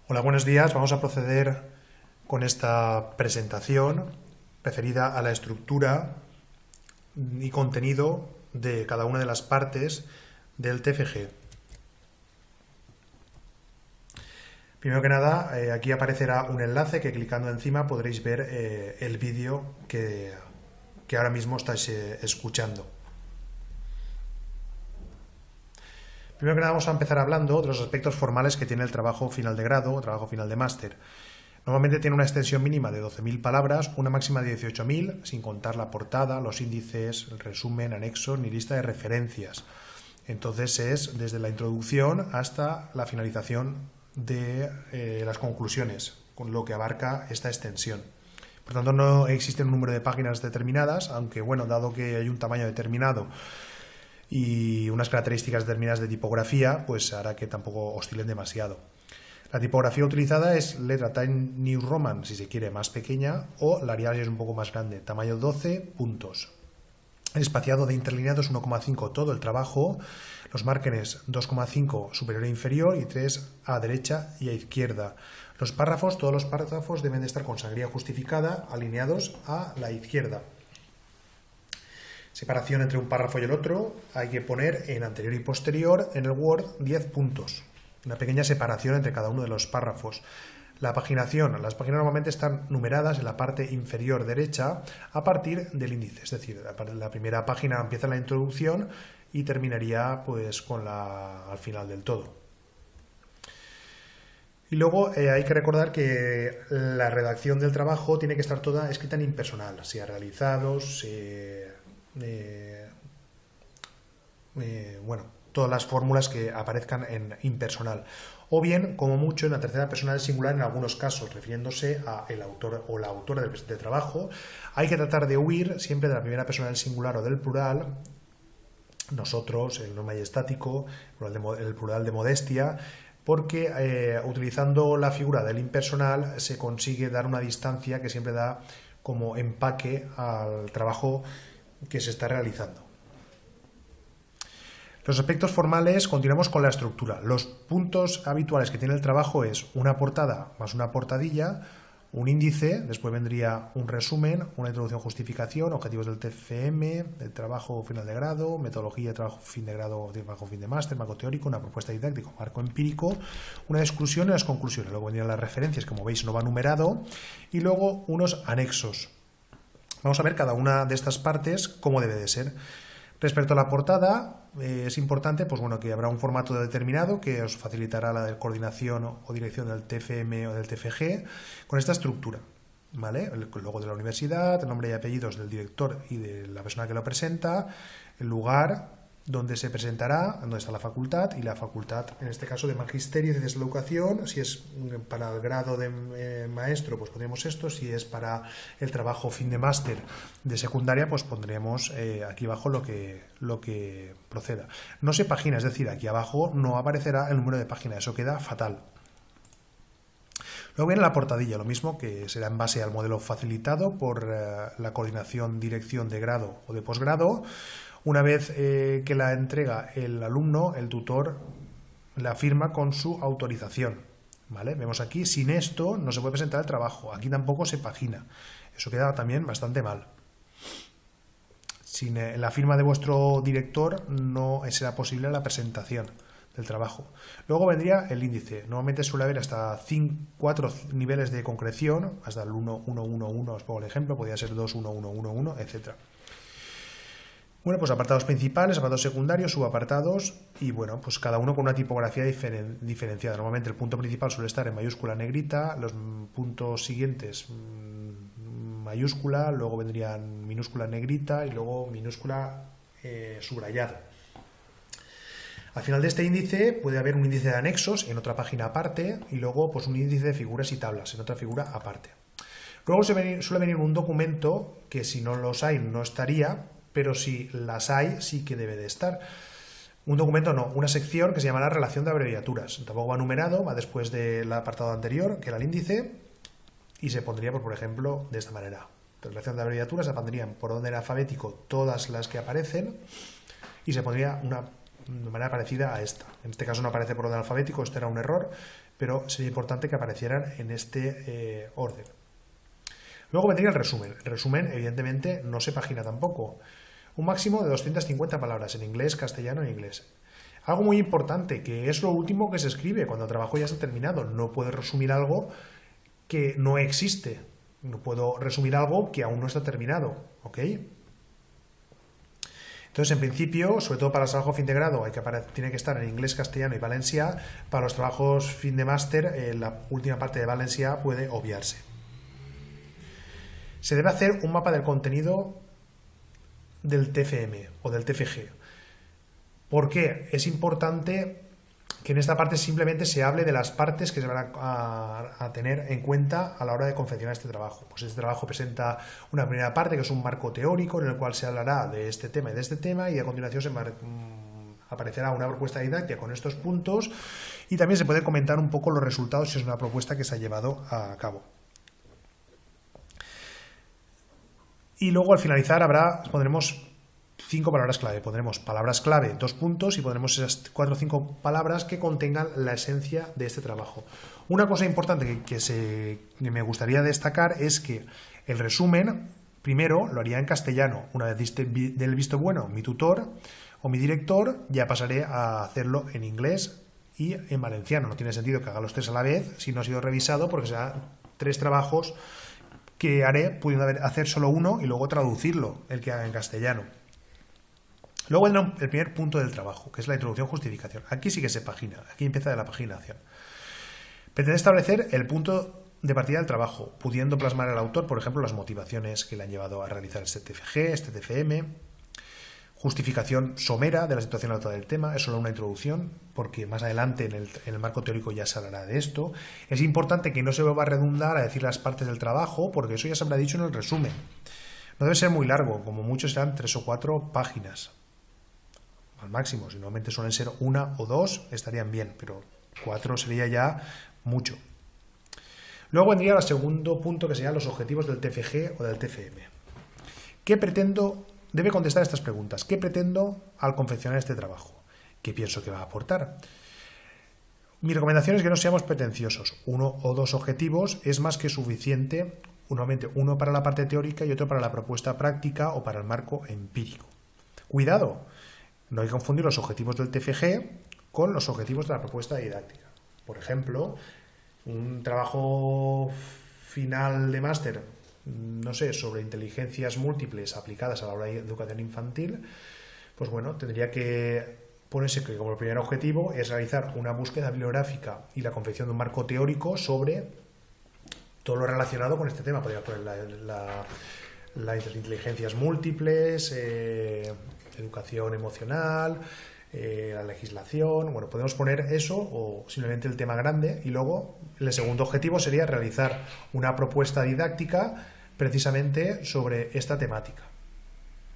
Hola, buenos días. Vamos a proceder con esta presentación referida a la estructura y contenido de cada una de las partes del TFG. Primero que nada, aquí aparecerá un enlace que clicando encima podréis ver el vídeo que ahora mismo estáis escuchando. Primero que nada vamos a empezar hablando de los aspectos formales que tiene el trabajo final de grado o trabajo final de máster. Normalmente tiene una extensión mínima de 12.000 palabras, una máxima de 18.000, sin contar la portada, los índices, el resumen, anexos ni lista de referencias. Entonces es desde la introducción hasta la finalización de las conclusiones, con lo que abarca esta extensión. Por tanto, no existe un número de páginas determinadas, aunque, bueno, dado que hay un tamaño determinado y unas características determinadas de tipografía, pues hará que tampoco oscilen demasiado. La tipografía utilizada es letra Times New Roman, si se quiere, más pequeña, o la Arial si es un poco más grande, tamaño 12 puntos. El espaciado de interlineados 1,5 todo el trabajo, los márgenes 2,5 superior e inferior y 3 a derecha y a izquierda. Los párrafos, todos los párrafos deben de estar con sangría justificada, alineados a la izquierda. Separación entre un párrafo y el otro, hay que poner en anterior y posterior en el Word 10 puntos. Una pequeña separación entre cada uno de los párrafos. La paginación, las páginas normalmente están numeradas en la parte inferior derecha a partir del índice, es decir, la primera página empieza la introducción y terminaría pues al final del todo. Y luego hay que recordar que la redacción del trabajo tiene que estar toda escrita en impersonal, sea realizado, todas las fórmulas que aparezcan en impersonal, o bien, como mucho, en la tercera persona del singular en algunos casos, refiriéndose a el autor o la autora del trabajo. Hay que tratar de huir siempre de la primera persona del singular o del plural, nosotros, el no majestático, el plural de modestia, porque utilizando la figura del impersonal se consigue dar una distancia que siempre da como empaque al trabajo que se está realizando. Los aspectos formales, continuamos con la estructura. Los puntos habituales que tiene el trabajo es una portada más una portadilla, un índice, después vendría un resumen, una introducción, justificación, objetivos del TFM, el trabajo final de grado, metodología de trabajo fin de grado, trabajo fin de máster, marco teórico, una propuesta didáctica, marco empírico, una exclusión y las conclusiones. Luego vendrían las referencias, como veis no va numerado, y luego unos anexos. Vamos a ver cada una de estas partes cómo debe de ser. Respecto a la portada, es importante que habrá un formato determinado que os facilitará la coordinación o dirección del TFM o del TFG con esta estructura, ¿vale? El logo de la universidad, el nombre y apellidos del director y de la persona que lo presenta, el lugar donde se presentará, donde está la facultad, y la facultad, en este caso, de Magisterio y Ciencias de la Educación. Si es para el grado de maestro, pues pondremos esto. Si es para el trabajo fin de máster de secundaria, pues pondremos aquí abajo lo que proceda. No se pagina, es decir, aquí abajo no aparecerá el número de páginas, eso queda fatal. Luego viene la portadilla, lo mismo, que será en base al modelo facilitado por la coordinación, dirección de grado o de posgrado. Una vez que la entrega el alumno, el tutor la firma con su autorización, ¿vale? Vemos aquí, sin esto no se puede presentar el trabajo, aquí tampoco se pagina, eso queda también bastante mal. Sin la firma de vuestro director no será posible la presentación del trabajo. Luego vendría el índice. Normalmente suele haber hasta 4 niveles de concreción, hasta el 1, 1, 1, 1, os pongo el ejemplo, podría ser 2, 1, 1, 1, 1, etc. Bueno, pues apartados principales, apartados secundarios, subapartados y bueno, pues cada uno con una tipografía diferenciada. Normalmente el punto principal suele estar en mayúscula negrita, los puntos siguientes mayúscula, luego vendrían minúscula negrita y luego minúscula subrayada. Al final de este índice puede haber un índice de anexos en otra página aparte y luego pues un índice de figuras y tablas en otra figura aparte. Luego suele venir un documento que si no los hay no estaría, pero si las hay sí que debe de estar. Un documento no, una sección que se llama la relación de abreviaturas. Tampoco va numerado, va después del apartado anterior, que era el índice, y se pondría, por ejemplo, de esta manera. La relación de abreviaturas se pondrían por orden alfabético todas las que aparecen y se pondría una de manera parecida a esta. En este caso no aparece por orden alfabético, esto era un error, pero sería importante que aparecieran en este orden. Luego vendría el resumen. El resumen, evidentemente, no se pagina tampoco. Un máximo de 250 palabras en inglés, castellano e inglés. Algo muy importante, que es lo último que se escribe cuando el trabajo ya está terminado. No puedo resumir algo que no existe. No puedo resumir algo que aún no está terminado. ¿Ok? Entonces, en principio, sobre todo para el trabajo fin de grado, tiene que estar en inglés, castellano y valencià. Para los trabajos fin de máster, la última parte de valencià puede obviarse. Se debe hacer un mapa del contenido del TFM o del TFG. ¿Por qué? Es importante que en esta parte simplemente se hable de las partes que se van a tener en cuenta a la hora de confeccionar este trabajo. Pues este trabajo presenta una primera parte que es un marco teórico en el cual se hablará de este tema y de este tema, y a continuación aparecerá una propuesta didáctica con estos puntos, y también se puede comentar un poco los resultados si es una propuesta que se ha llevado a cabo. Y luego al finalizar pondremos 5 palabras clave. Pondremos palabras clave, 2 puntos, y pondremos esas 4 o 5 palabras que contengan la esencia de este trabajo. Una cosa importante que me gustaría destacar es que el resumen primero lo haría en castellano. Una vez del visto bueno mi tutor o mi director, ya pasaré a hacerlo en inglés y en valenciano. No tiene sentido que haga los 3 a la vez si no ha sido revisado, porque serán 3 trabajos que haré pudiendo hacer solo uno y luego traducirlo, el que haga en castellano. Luego vendrá el primer punto del trabajo, que es la introducción-justificación. Aquí sí que se pagina, aquí empieza la paginación. Pretende establecer el punto de partida del trabajo, pudiendo plasmar el autor, por ejemplo, las motivaciones que le han llevado a realizar este TFG, este TFM. Justificación somera de la situación actual del tema, es solo una introducción, porque más adelante en el marco teórico ya se hablará de esto. Es importante que no se vuelva a redundar a decir las partes del trabajo, porque eso ya se habrá dicho en el resumen. No debe ser muy largo, como mucho serán 3 o 4 páginas. Al máximo, si normalmente suelen ser 1 o 2, estarían bien, pero 4 sería ya mucho. Luego vendría el segundo punto, que serían los objetivos del TFG o del TFM. ¿Qué pretendo? Debe contestar estas preguntas. ¿Qué pretendo al confeccionar este trabajo? ¿Qué pienso que va a aportar? Mi recomendación es que no seamos pretenciosos. 1 o 2 objetivos es más que suficiente, normalmente uno para la parte teórica y otro para la propuesta práctica o para el marco empírico. Cuidado, no hay que confundir los objetivos del TFG con los objetivos de la propuesta didáctica. Por ejemplo, un trabajo final de máster, no sé, sobre inteligencias múltiples aplicadas a la hora de educación infantil, pues bueno, tendría que ponerse que como primer objetivo es realizar una búsqueda bibliográfica y la confección de un marco teórico sobre todo lo relacionado con este tema. Podría poner las inteligencias múltiples, educación emocional, la legislación. Bueno, podemos poner eso o simplemente el tema grande, y luego el segundo objetivo sería realizar una propuesta didáctica precisamente sobre esta temática,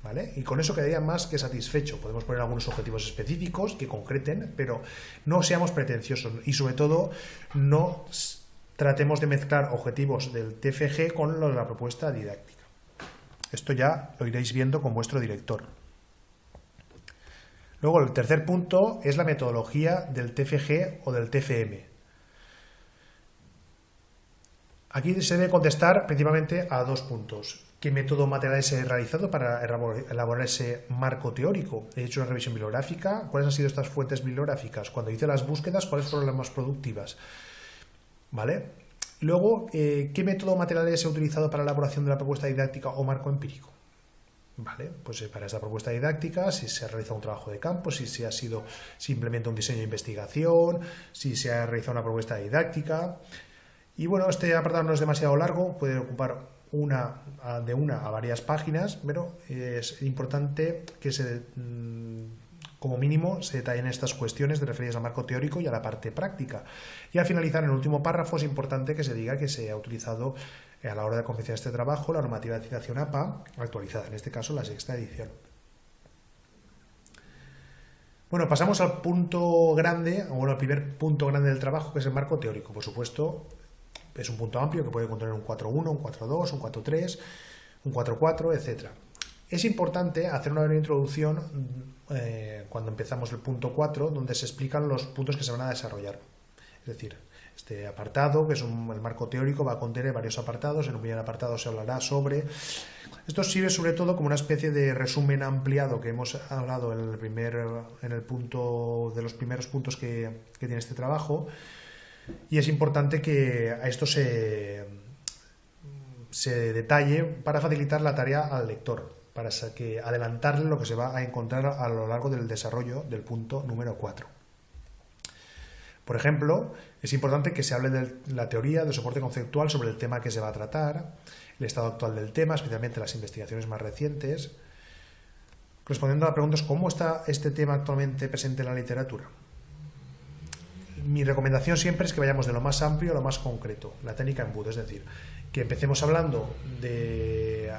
¿vale? Y con eso quedaría más que satisfecho. Podemos poner algunos objetivos específicos que concreten, pero no seamos pretenciosos y sobre todo no tratemos de mezclar objetivos del TFG con los de la propuesta didáctica. Esto ya lo iréis viendo con vuestro director. Luego, el tercer punto es la metodología del TFG o del TFM. Aquí se debe contestar principalmente a 2 puntos. ¿Qué método material he realizado para elaborar ese marco teórico? ¿He hecho una revisión bibliográfica? ¿Cuáles han sido estas fuentes bibliográficas? Cuando hice las búsquedas, ¿cuáles fueron las más productivas? ¿Vale? Luego, ¿qué método materiales he utilizado para la elaboración de la propuesta didáctica o marco empírico? Vale, pues para esta propuesta didáctica, si se ha realizado un trabajo de campo, si se ha sido simplemente un diseño de investigación, si se ha realizado una propuesta didáctica. Y bueno, este apartado no es demasiado largo, puede ocupar de una a varias páginas, pero es importante que como mínimo se detallen estas cuestiones referidas al marco teórico y a la parte práctica. Y al finalizar, en el último párrafo, es importante que se diga que se ha utilizado a la hora de confeccionar este trabajo la normativa de citación APA actualizada, en este caso la 6ª edición. Bueno, pasamos al punto grande, o bueno, al primer punto grande del trabajo, que es el marco teórico. Por supuesto, es un punto amplio que puede contener un 4.1, un 4.2, un 4.3, un 4.4, etc. Es importante hacer una breve introducción cuando empezamos el punto 4, donde se explican los puntos que se van a desarrollar. Es decir, Este apartado, que es el marco teórico, va a contener varios apartados. En un primer apartado se hablará sobre... Esto sirve sobre todo como una especie de resumen ampliado que hemos hablado en el punto de los primeros puntos que tiene este trabajo, y es importante que a esto se detalle para facilitar la tarea al lector, para que adelantarle lo que se va a encontrar a lo largo del desarrollo del punto número 4. Por ejemplo, es importante que se hable de la teoría, del soporte conceptual sobre el tema que se va a tratar, el estado actual del tema, especialmente las investigaciones más recientes. Respondiendo a la pregunta, ¿cómo está este tema actualmente presente en la literatura? Mi recomendación siempre es que vayamos de lo más amplio a lo más concreto, la técnica embudo, es decir, que empecemos hablando de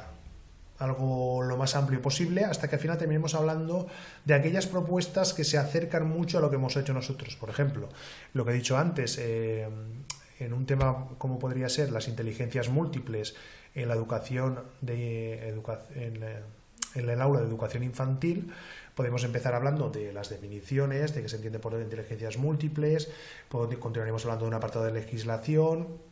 algo lo más amplio posible hasta que al final terminemos hablando de aquellas propuestas que se acercan mucho a lo que hemos hecho nosotros. Por ejemplo, lo que he dicho antes, en un tema como podría ser las inteligencias múltiples en la educación en el aula de educación infantil, podemos empezar hablando de las definiciones, de qué se entiende por inteligencias múltiples, continuaremos hablando de un apartado de legislación.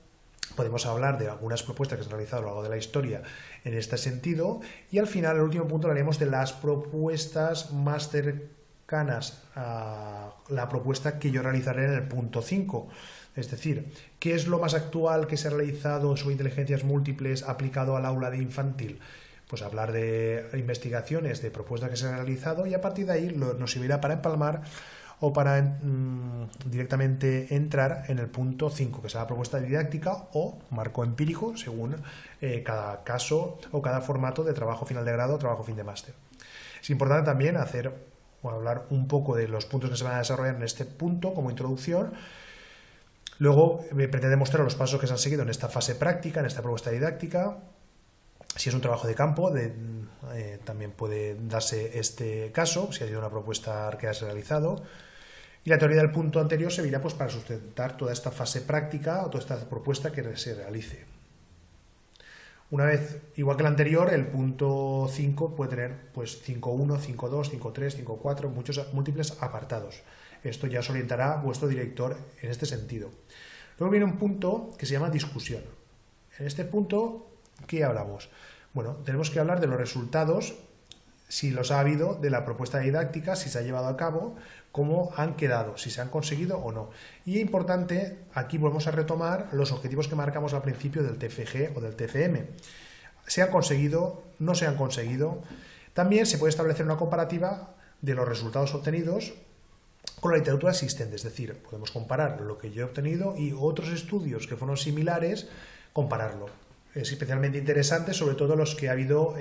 Podemos hablar de algunas propuestas que se han realizado a lo largo de la historia en este sentido, y al final, el último punto, hablaremos de las propuestas más cercanas a la propuesta que yo realizaré en el punto 5. Es decir, ¿qué es lo más actual que se ha realizado sobre inteligencias múltiples aplicado al aula de infantil? Pues hablar de investigaciones, de propuestas que se han realizado, y a partir de ahí nos servirá para empalmar o para directamente entrar en el punto 5, que será la propuesta didáctica o marco empírico, según cada caso o cada formato de trabajo final de grado o trabajo fin de máster. Es importante también hablar un poco de los puntos que se van a desarrollar en este punto como introducción. Luego pretende mostrar los pasos que se han seguido en esta fase práctica, en esta propuesta didáctica. Si es un trabajo de campo, también puede darse este caso, si ha sido una propuesta que has realizado. Y la teoría del punto anterior servirá pues para sustentar toda esta fase práctica o toda esta propuesta que se realice. Una vez, igual que el anterior, el punto 5 puede tener pues 5.1, 5.2, 5.3, 5.4, múltiples apartados. Esto ya os orientará vuestro director en este sentido. Luego viene un punto que se llama discusión. En este punto, ¿qué hablamos? Bueno, tenemos que hablar de los resultados, si los ha habido, de la propuesta didáctica, si se ha llevado a cabo, cómo han quedado, si se han conseguido o no. Y importante, aquí volvemos a retomar los objetivos que marcamos al principio del TFG o del TFM. ¿Se han conseguido? ¿No se han conseguido? También se puede establecer una comparativa de los resultados obtenidos con la literatura existente, es decir, podemos comparar lo que yo he obtenido y otros estudios que fueron similares, compararlo. Es especialmente interesante, sobre todo los que ha habido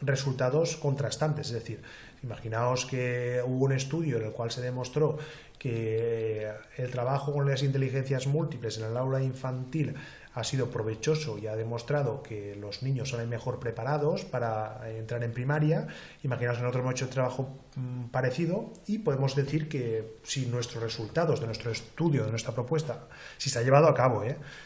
resultados contrastantes, es decir, imaginaos que hubo un estudio en el cual se demostró que el trabajo con las inteligencias múltiples en el aula infantil ha sido provechoso y ha demostrado que los niños salen mejor preparados para entrar en primaria. Imaginaos que nosotros hemos hecho un trabajo parecido y podemos decir que si nuestros resultados de nuestro estudio, de nuestra propuesta, si se ha llevado a cabo,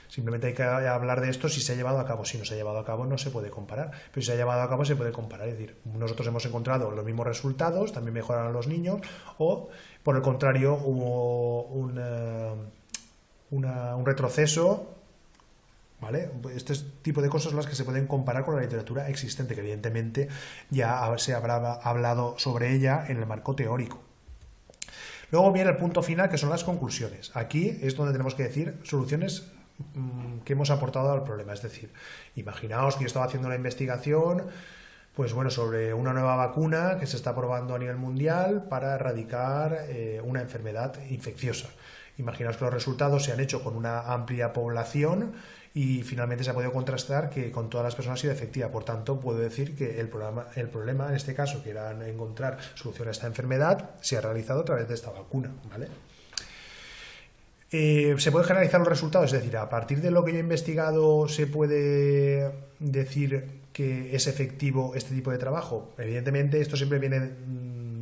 simplemente hay que hablar de esto si se ha llevado a cabo. Si no se ha llevado a cabo no se puede comparar, pero si se ha llevado a cabo se puede comparar. Es decir, nosotros hemos encontrado los mismos resultados, también mejoraron los niños, o por el contrario hubo un retroceso. ¿Vale? Este tipo de cosas son las que se pueden comparar con la literatura existente, que evidentemente ya se habrá hablado sobre ella en el marco teórico. Luego viene el punto final, que son las conclusiones. Aquí es donde tenemos que decir soluciones que hemos aportado al problema. Es decir, imaginaos que yo estaba haciendo una investigación pues bueno, sobre una nueva vacuna que se está probando a nivel mundial para erradicar una enfermedad infecciosa. Imaginaos que los resultados se han hecho con una amplia población y finalmente se ha podido contrastar que con todas las personas ha sido efectiva. Por tanto, puedo decir que el problema en este caso, que era encontrar solución a esta enfermedad, se ha realizado a través de esta vacuna, ¿vale? Se pueden generalizar los resultados, es decir, a partir de lo que yo he investigado se puede decir que es efectivo este tipo de trabajo. Evidentemente esto siempre viene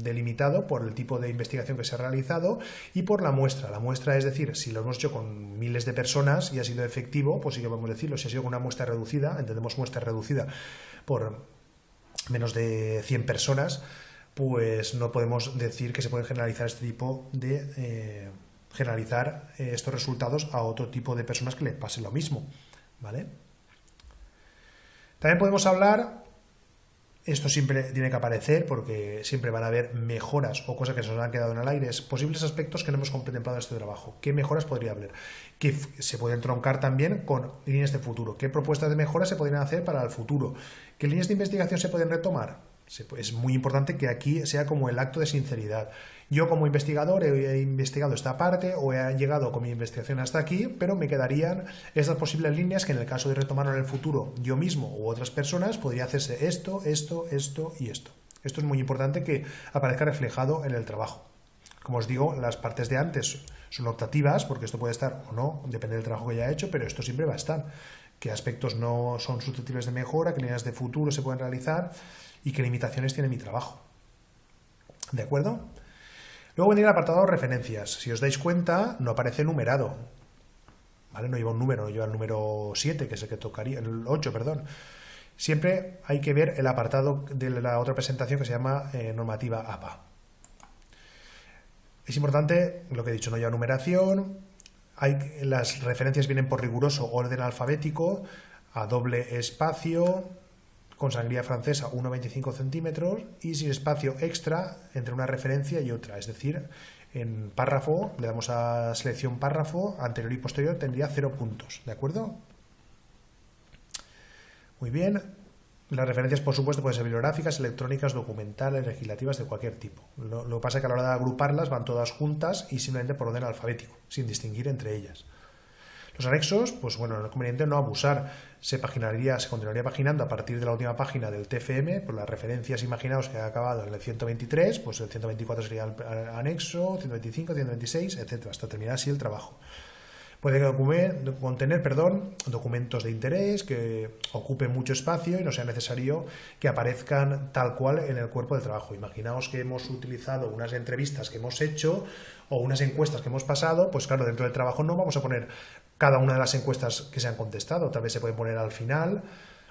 delimitado por el tipo de investigación que se ha realizado y por la muestra. La muestra, es decir, si lo hemos hecho con miles de personas y ha sido efectivo, pues sí que podemos decirlo. Si ha sido con una muestra reducida, entendemos muestra reducida por menos de 100 personas, pues no podemos decir que se puede generalizar este tipo de generalizar estos resultados a otro tipo de personas que le pase lo mismo, ¿vale? También podemos hablar, esto siempre tiene que aparecer porque siempre van a haber mejoras o cosas que se nos han quedado en el aire, posibles aspectos que no hemos contemplado en este trabajo. ¿Qué mejoras podría haber? Que se pueden troncar también con líneas de futuro. ¿Qué propuestas de mejora se podrían hacer para el futuro? ¿Qué líneas de investigación se pueden retomar? Es muy importante que aquí sea como el acto de sinceridad. Yo como investigador he investigado esta parte o he llegado con mi investigación hasta aquí, pero me quedarían estas posibles líneas que en el caso de retomarlo en el futuro yo mismo u otras personas podría hacerse esto, esto, esto y esto. Esto es muy importante que aparezca reflejado en el trabajo. Como os digo, las partes de antes son optativas porque esto puede estar o no, depende del trabajo que haya hecho, pero esto siempre va a estar. Qué aspectos no son susceptibles de mejora, qué líneas de futuro se pueden realizar y qué limitaciones tiene mi trabajo. ¿De acuerdo? Luego vendría el apartado referencias. Si os dais cuenta, no aparece numerado. ¿Vale? No lleva un número, lleva el número 7, que es el que tocaría, el 8, perdón. Siempre hay que ver el apartado de la otra presentación que se llama normativa APA. Es importante, lo que he dicho, no lleva numeración. Las referencias vienen por riguroso orden alfabético, a doble espacio, con sangría francesa 1,25 centímetros y sin espacio extra entre una referencia y otra. Es decir, en párrafo, le damos a selección párrafo, anterior y posterior tendría 0 puntos. ¿De acuerdo? Muy bien. Las referencias, por supuesto, pueden ser bibliográficas, electrónicas, documentales, legislativas, de cualquier tipo. Lo que pasa es que a la hora de agruparlas van todas juntas y simplemente por orden alfabético, sin distinguir entre ellas. Los anexos, pues bueno, no es conveniente no abusar. Se continuaría paginando a partir de la última página del TFM, por las referencias, imaginaos que ha acabado en el 123, pues el 124 sería el anexo, 125, 126, etcétera, hasta terminar así el trabajo. Puede contener documentos de interés que ocupen mucho espacio y no sea necesario que aparezcan tal cual en el cuerpo del trabajo. Imaginaos que hemos utilizado unas entrevistas que hemos hecho o unas encuestas que hemos pasado, pues claro, dentro del trabajo no vamos a poner cada una de las encuestas que se han contestado, tal vez se puede poner al final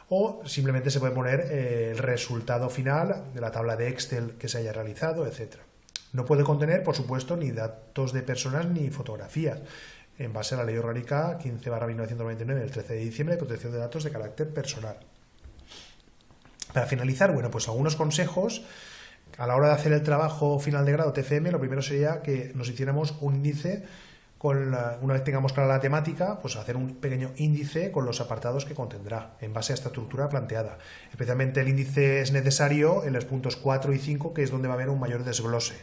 o simplemente se puede poner el resultado final de la tabla de Excel que se haya realizado, etc. No puede contener, por supuesto, ni datos de personas ni fotografías, en base a la Ley Orgánica 15/1999 del 13 de diciembre de protección de datos de carácter personal. Para finalizar, bueno, pues algunos consejos. A la hora de hacer el trabajo final de grado TFM, lo primero sería que nos hiciéramos un índice una vez tengamos clara la temática, pues hacer un pequeño índice con los apartados que contendrá en base a esta estructura planteada. Especialmente el índice es necesario en los puntos 4 y 5, que es donde va a haber un mayor desglose.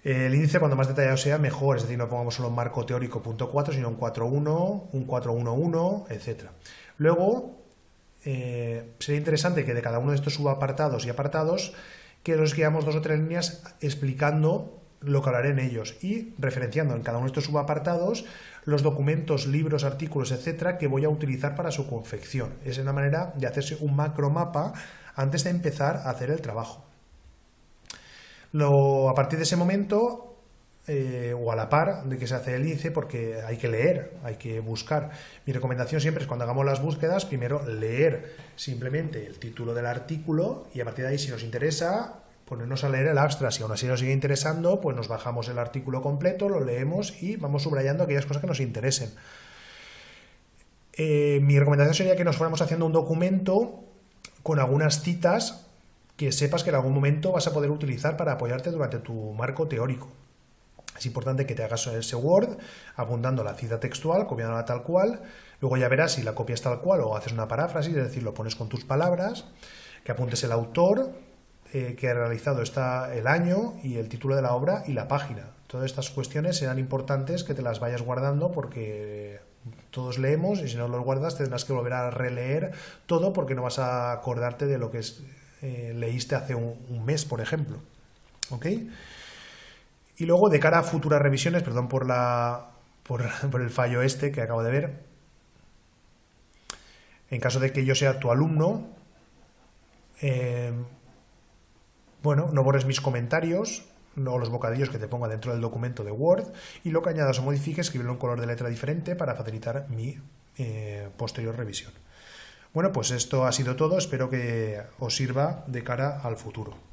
El índice, cuando más detallado sea, mejor, es decir, no pongamos solo un marco teórico punto 4, sino un 4.1, un 4.1.1, etc. Luego, sería interesante que de cada uno de estos subapartados y apartados, que los guiamos 2 o 3 líneas explicando lo que hablaré en ellos y referenciando en cada uno de estos subapartados los documentos, libros, artículos, etcétera, que voy a utilizar para su confección. Es una manera de hacerse un macromapa antes de empezar a hacer el trabajo. A partir de ese momento, o a la par de que se hace el índice, porque hay que leer, hay que buscar. Mi recomendación siempre es cuando hagamos las búsquedas, primero leer simplemente el título del artículo y a partir de ahí, si nos interesa, ponernos a leer el abstract. Si aún así nos sigue interesando, pues nos bajamos el artículo completo, lo leemos y vamos subrayando aquellas cosas que nos interesen. Mi recomendación sería que nos fuéramos haciendo un documento con algunas citas que sepas que en algún momento vas a poder utilizar para apoyarte durante tu marco teórico. Es importante que te hagas ese Word apuntando la cita textual, copiándola tal cual, luego ya verás si la copias tal cual o haces una paráfrasis, es decir, lo pones con tus palabras, que apuntes el autor, que ha realizado el año y el título de la obra y la página. Todas estas cuestiones serán importantes que te las vayas guardando porque todos leemos y si no los guardas tendrás que volver a releer todo porque no vas a acordarte de lo que leíste hace un mes, por ejemplo. ¿Ok? Y luego, de cara a futuras revisiones, perdón por el fallo que acabo de ver, en caso de que yo sea tu alumno, no borres mis comentarios o los bocadillos que te ponga dentro del documento de Word y lo que añadas o modifiques, escribirlo en color de letra diferente para facilitar mi posterior revisión. Bueno, pues esto ha sido todo. Espero que os sirva de cara al futuro.